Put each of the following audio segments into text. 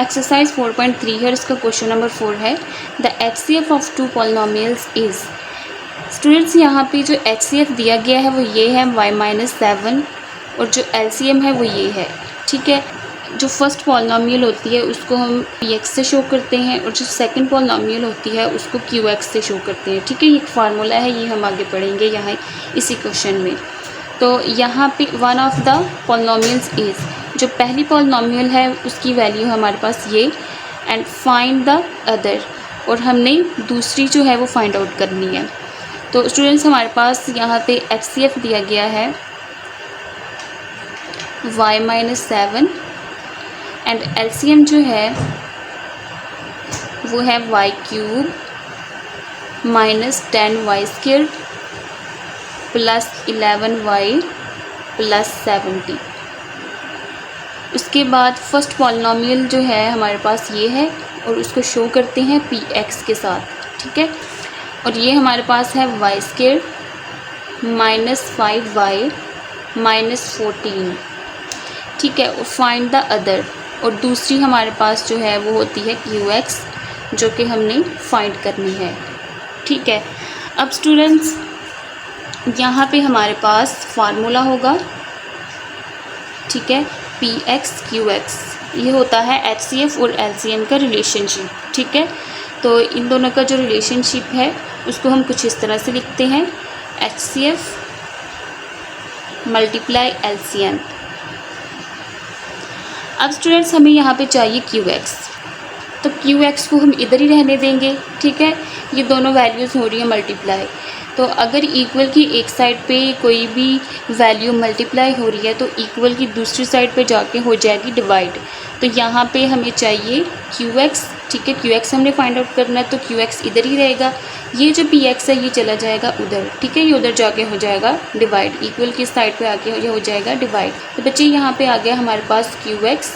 Exercise 4.3 है, इसका question number 4 है। The HCF of two polynomials is. Students यहाँ पे जो HCF दिया गया है वो ये है y-7 और जो LCM है वो ये है। ठीक है, जो फर्स्ट पॉलिनोमियल होती है उसको हम px से शो करते हैं और जो सेकंड पॉलिनोमियल होती है उसको qx से शो करते हैं। ठीक है, ये एक फार्मूला है, ये हम आगे पढ़ेंगे यहाँ इसी क्वेश्चन में। तो यहाँ पे one of the polynomials is, जो पहली पॉलिनोमियल है उसकी वैल्यू हमारे पास ये, एंड फाइंड द अदर, और हमने दूसरी जो है वो फाइंड आउट करनी है। तो स्टूडेंट्स हमारे पास यहाँ पे HCF दिया गया है y-7 एंड LCM जो है वो है y³ -10y² +11y +70। उसके बाद फर्स्ट पॉलिनोमियल जो है हमारे पास ये है और उसको शो करते हैं px के साथ। ठीक है, और ये हमारे पास है y² -5y -14। ठीक है, और फाइंड द अदर, और दूसरी हमारे पास जो है वो होती है qx, जो कि हमने फाइंड करनी है। ठीक है, अब स्टूडेंट्स यहाँ पे हमारे पास फार्मूला होगा। ठीक है, px qx, ये होता है HCF और LCM का रिलेशनशिप। ठीक है, तो इन दोनों का जो रिलेशनशिप है उसको हम कुछ इस तरह से लिखते हैं, HCF × LCM। अब स्टूडेंट्स हमें यहाँ पे चाहिए qx, तो qx को हम इधर ही रहने देंगे। ठीक है, ये दोनों वैल्यूज़ हो रही है मल्टीप्लाई, तो अगर इक्वल की एक साइड पे कोई भी वैल्यू मल्टीप्लाई हो रही है तो इक्वल की दूसरी साइड पे जाके हो जाएगी डिवाइड। तो यहाँ पे हमें चाहिए qx। ठीक है, qx हमने फाइंड आउट करना है, तो qx इधर ही रहेगा, ये जो px है ये चला जाएगा उधर। ठीक है, ये उधर जाके हो जाएगा डिवाइड, इक्वल की साइड पे आके ये हो जाएगा डिवाइड। तो बच्चे यहाँ पे आ गया हमारे पास qx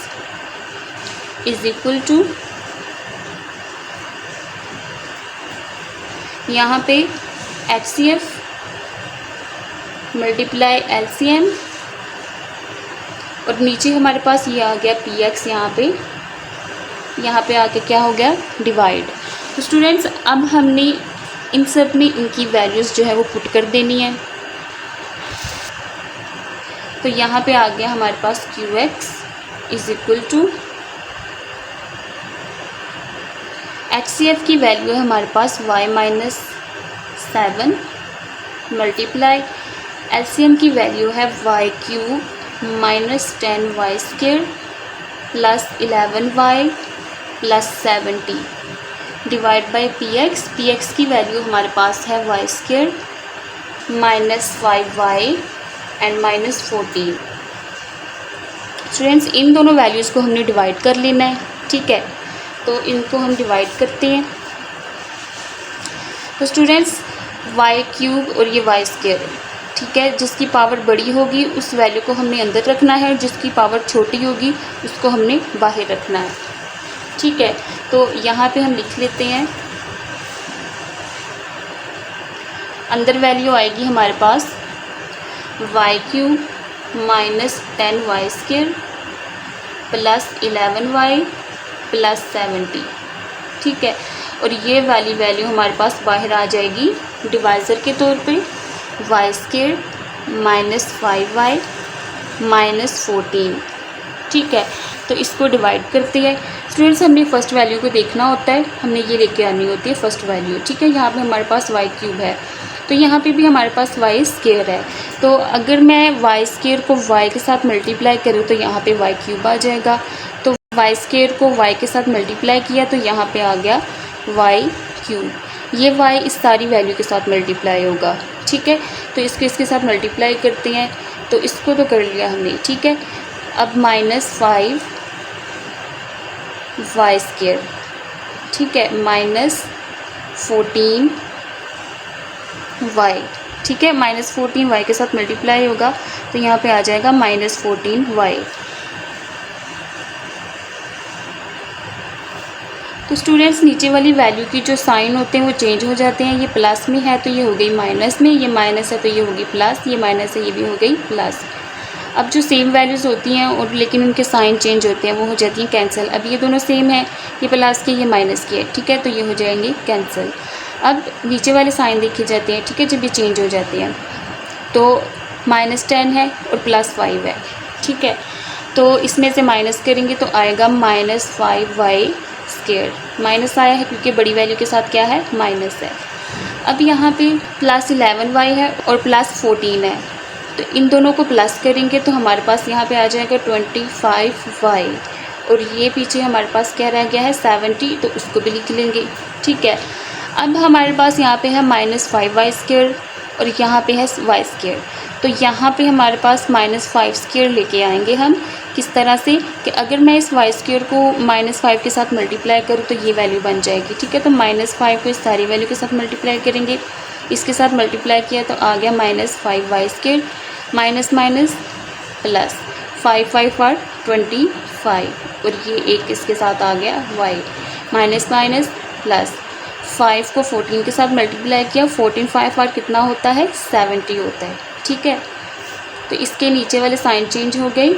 = यहाँ पे HCF × LCM, और नीचे हमारे पास ये आ गया px, यहाँ पे आके क्या हो गया डिवाइड। तो स्टूडेंट्स अब हमने इन सब में इनकी वैल्यूज़ जो है वो पुट कर देनी है। तो यहाँ पे आ गया हमारे पास qx = HCF की वैल्यू है हमारे पास y-7 × LCM की वैल्यू है y³ -10y² +11y +70 divide by px की वैल्यू हमारे पास है y² -5y and -14। Students in दोनों वैल्यूज़ को हमने डिवाइड कर लेना है। ठीक है, तो इनको हम डिवाइड करते हैं। तो स्टूडेंट्स y³ और ये y², ठीक है, जिसकी पावर बड़ी होगी उस वैल्यू को हमने अंदर रखना है, जिसकी पावर छोटी होगी उसको हमने बाहर रखना है। ठीक है, तो यहाँ पे हम लिख लेते हैं, अंदर वैल्यू आएगी हमारे पास y³ -10y² +11y +70। ठीक है, और ये वाली वैल्यू हमारे पास बाहर आ जाएगी डिवाइज़र के तौर पे, y² -5y -14। ठीक है, तो इसको डिवाइड करते हैं। स्टूडेंट्स हमने फर्स्ट वैल्यू को देखना होता है, हमने ये लेके आनी होती है फर्स्ट वैल्यू। ठीक है, यहाँ पे हमारे पास y³ है, तो यहाँ पे भी हमारे पास y² है। तो अगर मैं y² को y के साथ मल्टीप्लाई करूँ तो यहाँ पे y³ आ जाएगा। तो y² को y के साथ मल्टीप्लाई किया तो यहाँ पे आ गया y³। ये y इस सारी वैल्यू के साथ मल्टीप्लाई होगा। ठीक है, तो इसको इसके साथ मल्टीप्लाई करते हैं, तो इसको तो कर लिया हमने। ठीक है, अब -5y², ठीक है, -14y, ठीक है, -14y के साथ मल्टीप्लाई होगा तो यहाँ पे आ जाएगा -14y। तो स्टूडेंट्स नीचे वाली वैल्यू की जो साइन होते हैं वो चेंज हो जाते हैं। ये प्लस में है तो ये हो गई माइनस में, ये माइनस है तो ये होगी प्लस, ये माइनस है ये भी हो गई प्लस। अब जो सेम वैल्यूज़ होती हैं और लेकिन उनके साइन चेंज होते हैं वो हो जाती हैं कैंसिल। अब ये दोनों सेम है, ये प्लस के ये माइनस के, ठीक है, तो ये हो जाएंगे कैंसिल। अब नीचे वाले साइन देखे जाते हैं, ठीक है, जब ये चेंज हो जाते हैं तो -10 है और +5 है, ठीक है, तो इसमें से माइनस करेंगे तो आएगा -5y²। माइनस आया है क्योंकि बड़ी वैल्यू के साथ क्या है, माइनस है। अब यहाँ पे +11y है और +14 है, तो इन दोनों को प्लस करेंगे तो हमारे पास यहाँ पे आ जाएगा 25y, और ये पीछे हमारे पास क्या रह गया है 70, तो उसको भी लिख लेंगे, ठीक है। अब हमारे पास यहाँ पे है -5y² और यहाँ पे है y², तो यहाँ पे हमारे पास -5² लेके आएंगे हम। किस तरह से कि अगर मैं इस y² को -5 के साथ मल्टीप्लाई करूँ तो ये वैल्यू बन जाएगी, ठीक है। तो -5 को इस सारी वैल्यू के साथ मल्टीप्लाई करेंगे, इसके साथ मल्टीप्लाई किया तो आ गया -5y², माइनस माइनस प्लस 5 5 और 25, और ये एक इसके साथ आ गया y, माइनस माइनस प्लस 5 को 14 के साथ मल्टीप्लाई किया, 14 5 और कितना होता है 70 होता है, ठीक है। तो इसके नीचे वाले साइन चेंज हो गई।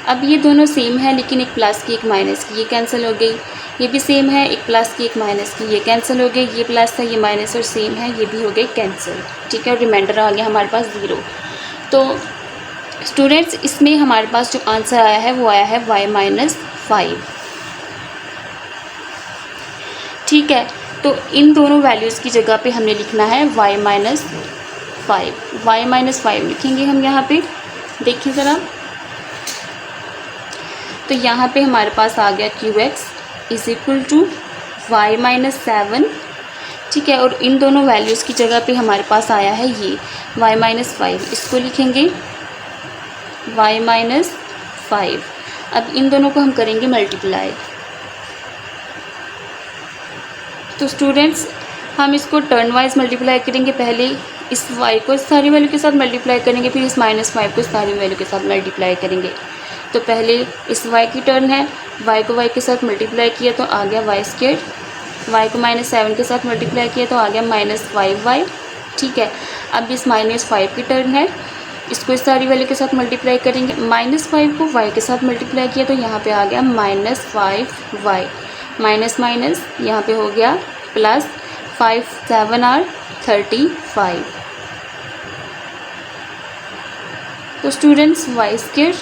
अब ये दोनों सेम है लेकिन एक प्लस की एक माइनस की, ये कैंसिल हो गई। ये भी सेम है, एक प्लस की एक माइनस की, ये कैंसिल हो गई। ये प्लस है, ये माइनस और सेम है, ये भी हो गई कैंसिल, ठीक है। और रिमाइंडर आ गया हमारे पास 0। तो स्टूडेंट्स इसमें हमारे पास जो आंसर आया है वो आया है y-5, ठीक है। तो इन दोनों वैल्यूज़ की जगह पे हमने लिखना है y-5, y-5 लिखेंगे हम यहाँ पे, देखिए ज़रा। तो यहाँ पे हमारे पास आ गया qx is equal to y-7, ठीक है। और इन दोनों वैल्यूज़ की जगह पे हमारे पास आया है ये y-5, इसको लिखेंगे y-5। अब इन दोनों को हम करेंगे मल्टीप्लाई। तो स्टूडेंट्स हम इसको टर्न वाइज मल्टीप्लाई करेंगे, पहले इस y को इस सारी वैल्यू के साथ मल्टीप्लाई करेंगे, फिर इस -5 को इस सारी वैल्यू के साथ मल्टीप्लाई करेंगे। तो पहले इस y की टर्न है, y को y के साथ मल्टीप्लाई किया तो आ गया y², y को -7 के साथ मल्टीप्लाई किया तो आ गया -5y, ठीक है। अब इस -5 की टर्न है, इसको इस सारी वैल्यू के साथ मल्टीप्लाई करेंगे, -5 को y के साथ मल्टीप्लाई किया तो यहाँ पे आ गया -5y, माइनस माइनस यहाँ पे हो गया प्लस 5 7 और 35। तो स्टूडेंट्स y²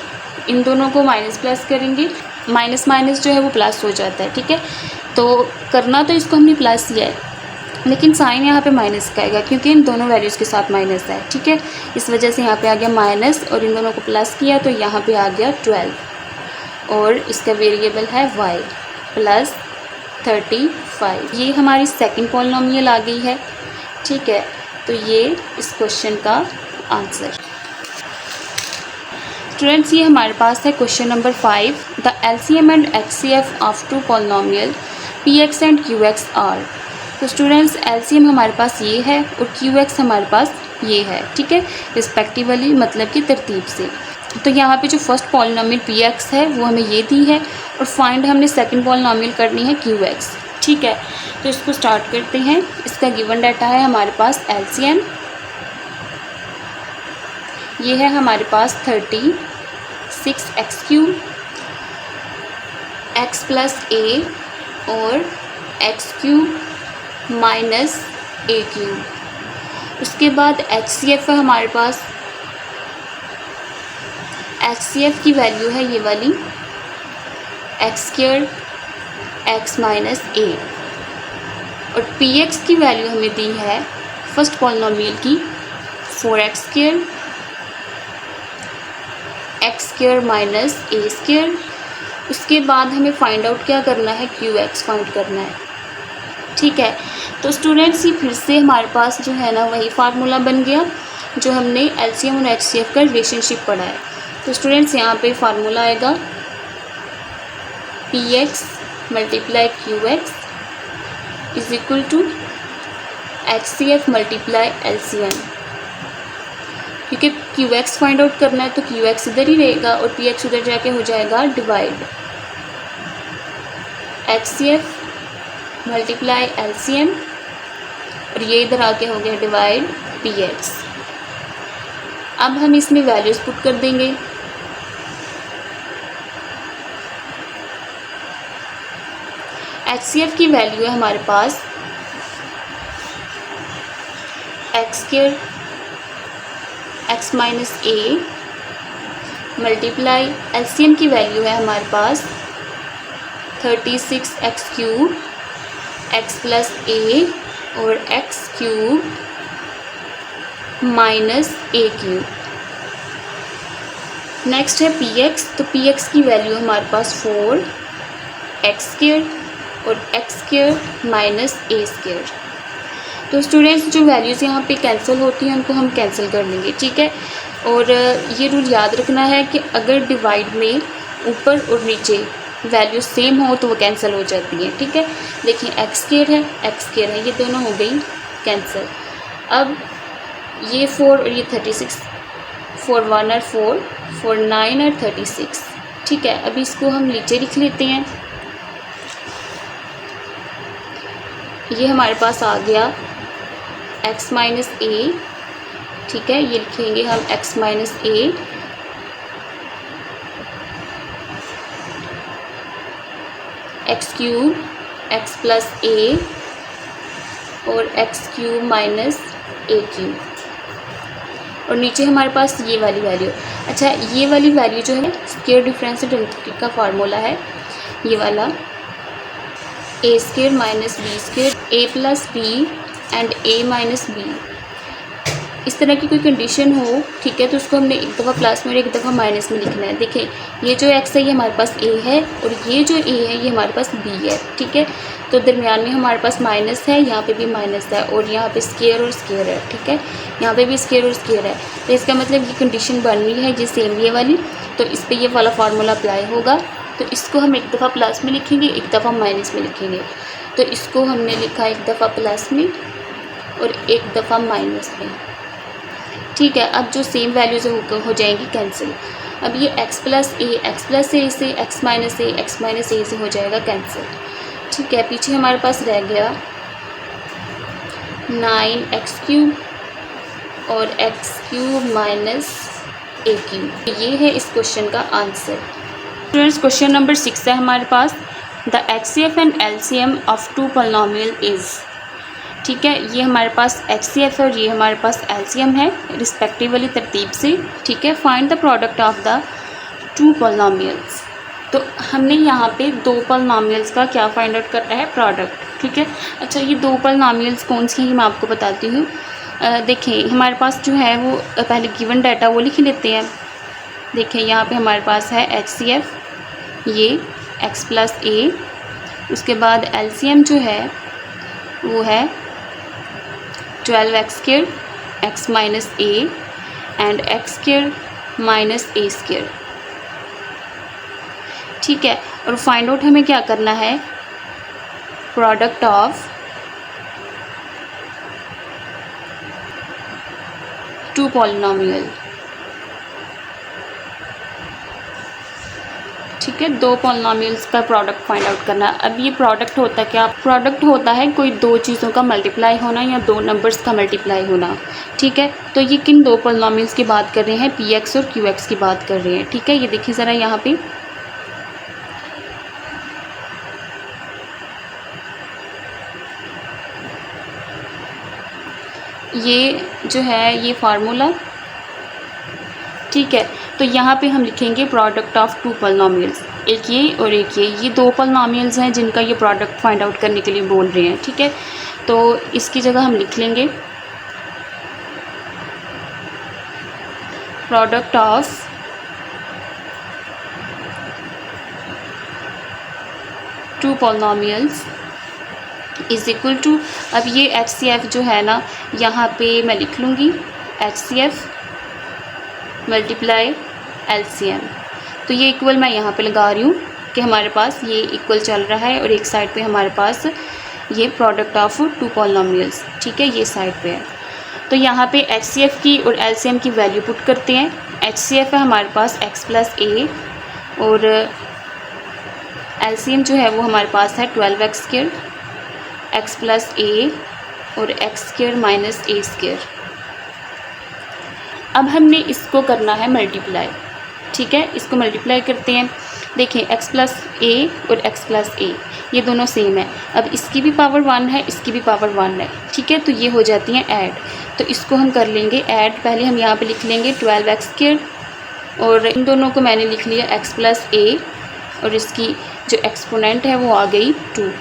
इन दोनों को माइनस प्लस करेंगे, माइनस माइनस जो है वो प्लस हो जाता है, ठीक है। तो करना तो इसको हमने प्लस किया है लेकिन साइन यहाँ पे माइनस का आएगा क्योंकि इन दोनों वैल्यूज़ के साथ माइनस है, ठीक है। इस वजह से यहाँ पे आ गया माइनस और इन दोनों को प्लस किया तो यहाँ पे आ गया 12 और इसका वेरिएबल है y प्लस 35। ये हमारी सेकंड पॉलिनोमियल आ गई है, ठीक है। तो ये इस क्वेश्चन का आंसर। स्टूडेंट्स ये हमारे पास है question number 5, the LCM and HCF of two polynomial px and qx are. तो स्टूडेंट्स एलसीएम हमारे पास ये है और qx हमारे पास ये है, ठीक है, रिस्पेक्टिवली मतलब कि तरतीब से। तो यहाँ पे जो फर्स्ट पॉलिनोमियल px है वो हमें ये दी है और फाइंड हमने सेकंड पॉलिनोमियल करनी है qx, ठीक है। तो इसको स्टार्ट करते हैं। इसका गिवन डाटा है हमारे पास एलसीएम, ये है हमारे पास 36x³ x प्लस a और x³ माइनस a³। उसके बाद HCF है हमारे पास, HCF की वैल्यू है ये वाली x² x माइनस a, और px की वैल्यू हमें दी है फर्स्ट पॉलिनोमियल की 4x² x² माइनस a²। उसके बाद हमें फाइंड आउट क्या करना है, qx फाइंड करना है, ठीक है। तो स्टूडेंट्स ये फिर से हमारे पास जो है ना वही फार्मूला बन गया जो हमने एलसीएम और एचसीएफ का रिलेशनशिप पढ़ा है। तो स्टूडेंट्स यहाँ पे फार्मूला आएगा px multiply qx is equal to HCF multiply LCM, क्योंकि qx फाइंड आउट करना है तो qx इधर ही रहेगा और px उधर जाके हो जाएगा डिवाइड, HCF मल्टीप्लाई LCM, और ये इधर आके हो गया डिवाइड px। अब हम इसमें वैल्यूज़ पुट कर देंगे। HCF की वैल्यू है हमारे पास x square x minus A multiply LCM की वैल्यू है हमारे पास 36 एक्स क्यूब एक्स प्लस ए और एक्स क्यूब माइनस ए क्यूब। नेक्स्ट है PX, तो PX की वैल्यू हमारे पास 4 एक्स स्क्वायर और एक्स स्क्वायर माइनस ए स्क्वायर। तो स्टूडेंट्स जो वैल्यूज़ यहाँ पे कैंसिल होती हैं उनको हम कैंसिल कर लेंगे, ठीक है। और ये रूल याद रखना है कि अगर डिवाइड में ऊपर और नीचे वैल्यू सेम हो तो वो कैंसिल हो जाती हैं, ठीक है। देखिए एक्स स्क्वायर है, ये दोनों हो गई कैंसिल। अब ये 4 और ये 36, 4 1 और 4, 4 9 और 36, ठीक है। अभी इसको हम नीचे लिख लेते हैं। ये हमारे पास आ गया एक्स माइनस ए, ठीक है। ये लिखेंगे हम एक्स माइनस ए एक्स क्यूब एक्स प्लस ए और एक्स क्यूब माइनस ए क्यूब। और नीचे हमारे पास ये वाली वैल्यू, अच्छा ये वाली वैल्यू जो है स्क्वायर डिफरेंस डेरिवेटिव का फार्मूला है ये वाला, A square minus B square A plus B and A minus B. इस तरह की कोई कंडीशन हो, ठीक है, तो उसको हमने एक दफ़ा प्लस में और एक दफ़ा माइनस में लिखना है। देखिए ये जो एक्स है ये हमारे पास ए है और ये जो ए है ये हमारे पास बी है, ठीक है। तो दरमियान में हमारे पास माइनस है, यहाँ पे भी माइनस है और यहाँ पे स्क्वायर और स्क्वायर है, ठीक है। यहाँ पे भी स्क्वायर और स्क्वायर है, तो इसका मतलब ये कंडीशन बन रही है ये सेम ये वाली, तो इस पर ये वाला फार्मूला अप्लाई होगा। तो इसको हम एक दफ़ा प्लस में लिखेंगे, एक दफ़ा माइनस में लिखेंगे। तो इसको हमने लिखा एक दफ़ा प्लस में और एक दफ़ा माइनस में, ठीक है। अब जो सेम वैल्यूज़ हो जाएंगी कैंसिल। अब ये x प्लस ए से x माइनस ए से हो जाएगा कैंसिल, ठीक है। पीछे हमारे पास रह गया 9x क्यूब और x क्यूब माइनस ए क्यूब। ये है इस क्वेश्चन का आंसर। स्टूडेंट्स क्वेश्चन नंबर 6 है हमारे पास, the HCF and LCM of two polynomial is, ठीक है। ये हमारे पास HCF है और ये हमारे पास LCM है रिस्पेक्टिव वाली तरतीब से, ठीक है। Find the product of the two polynomials. तो हमने यहाँ पे दो पॉलिनोमियल्स का क्या फाइंड आउट करना है, प्रोडक्ट, ठीक है। अच्छा ये दो पॉलिनोमियल्स कौन सी हैं मैं आपको बताती हूँ। देखिए हमारे पास जो है वो पहले गिवन डाटा वो लिख लेते हैं। देखिए यहाँ पे हमारे पास है HCF ये x प्लस ए, उसके बाद LCM जो है वो है 12x square x minus A and x square minus A square, ठीक है। और फाइंड आउट हमें क्या करना है, प्रोडक्ट ऑफ टू पॉलिनोमियल, ठीक है। दो पॉलिनोमियल्स का प्रोडक्ट फाइंड आउट करना। अब ये प्रोडक्ट होता क्या, प्रोडक्ट होता है कोई दो चीज़ों का मल्टीप्लाई होना या दो नंबर्स का मल्टीप्लाई होना, ठीक है। तो ये किन दो पॉलिनोमियल्स की बात कर रहे हैं, PX और QX की बात कर रहे हैं, ठीक है। ये देखिए ज़रा यहाँ पे ये जो है ये फार्मूला, ठीक है। तो यहाँ पे हम लिखेंगे प्रोडक्ट ऑफ टू पॉलिनोमियल्स, एक ये और एक ये दो पॉलिनोमियल्स हैं जिनका ये प्रोडक्ट फाइंड आउट करने के लिए बोल रहे हैं, ठीक है। तो इसकी जगह हम लिख लेंगे product of two polynomials is equal to, अब ये HCF जो है ना यहाँ पे मैं लिख लूँगी HCF मल्टीप्लाई LCM। तो ये इक्वल मैं यहाँ पे लगा रही हूँ कि हमारे पास ये इक्वल चल रहा है और एक साइड पे हमारे पास ये प्रोडक्ट ऑफ टू पॉलिनोमियल्स, ठीक है, ये साइड पे है। तो यहाँ पे HCF की और LCM की वैल्यू पुट करते हैं। HCF है हमारे पास x प्लस ए और LCM जो है वो हमारे पास है 12x स्क्वायर एक्स प्लस ए और एक्स स्क्वायर माइनस ए स्क्वायर। अब हमने इसको करना है मल्टीप्लाई, ठीक है। इसको मल्टीप्लाई करते हैं। देखिए x प्लस ए और x प्लस ए ये दोनों सेम है। अब इसकी भी पावर 1 है, इसकी भी पावर 1 है, ठीक है। तो ये हो जाती हैं ऐड। तो इसको हम कर लेंगे ऐड। पहले हम यहाँ पे लिख लेंगे 12x² और इन दोनों को मैंने लिख लिया x प्लस ए और इसकी जो एक्सपोनेंट है वो आ गई 2,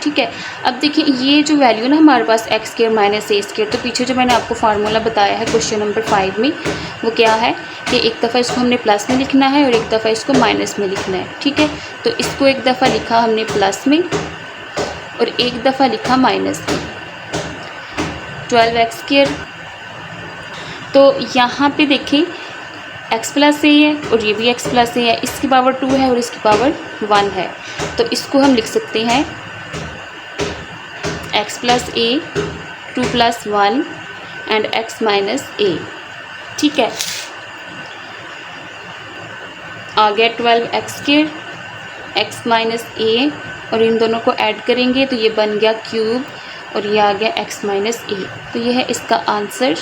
ठीक है। अब देखिए ये जो वैल्यू है ना हमारे पास x² माइनस a², तो पीछे जो मैंने आपको फार्मूला बताया है क्वेश्चन नंबर 5 में, वो क्या है कि एक दफ़ा इसको हमने प्लस में लिखना है और एक दफ़ा इसको माइनस में लिखना है, ठीक है। तो इसको एक दफ़ा लिखा हमने प्लस में और एक दफ़ा लिखा माइनस में, 12x²। तो यहाँ पे देखें x प्लस ए है और ये भी x प्लस ए है, इसकी पावर 2 है और इसकी पावर 1 है। तो इसको हम लिख सकते हैं x plus A 2 plus 1 and x minus A, ठीक है। आ गया 12x² x माइनस ए और इन दोनों को ऐड करेंगे तो ये बन गया क्यूब और ये आ गया x माइनस ए। तो ये है इसका आंसर।